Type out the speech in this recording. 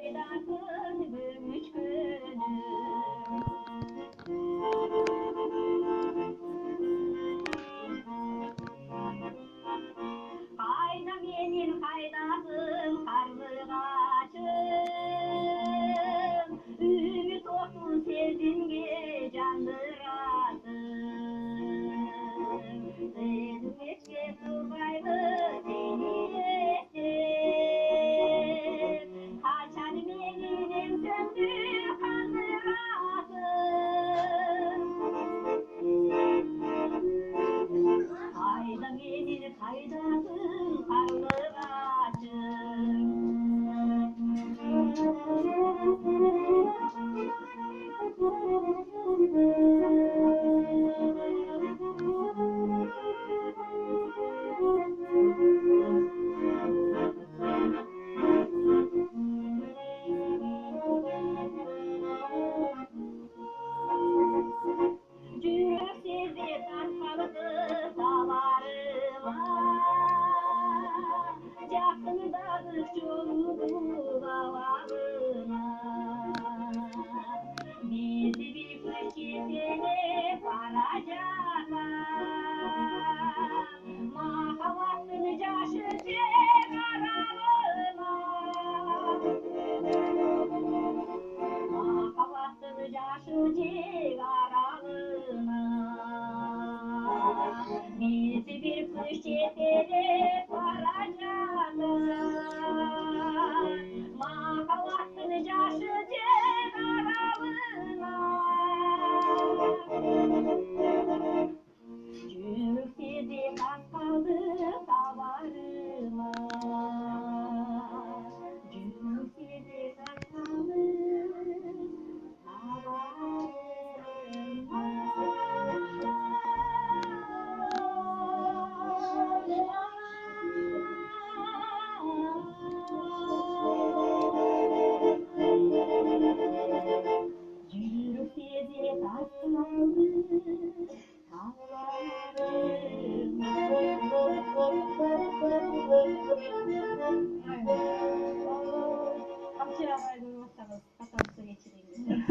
faydasın gümüş gönül. Hayda benim haydasım karlıgaçım, ümit olsun sevdiğimge candırasın. Sevmekle durmaydı seni esir, kaçan benim söndü kandırasın. Hayda benim haydasın karlıgaçım. Cürüksüzü sarkalıdı davarıma, yakındadır çoluğu bavarına. Bizi bir fırsatine varacaklar, mahavatın caşı cegaralına. Mahavatın caşı cegaralına. Bizi bir fırsatine varacaklar, mahavatın caşı cegaralına. Cürüksüzü kaldı davarıma, cürüksüzü kaldı Cürüksüzü kaldı Kamçıya baydırmazsanız katarsı geçireyim.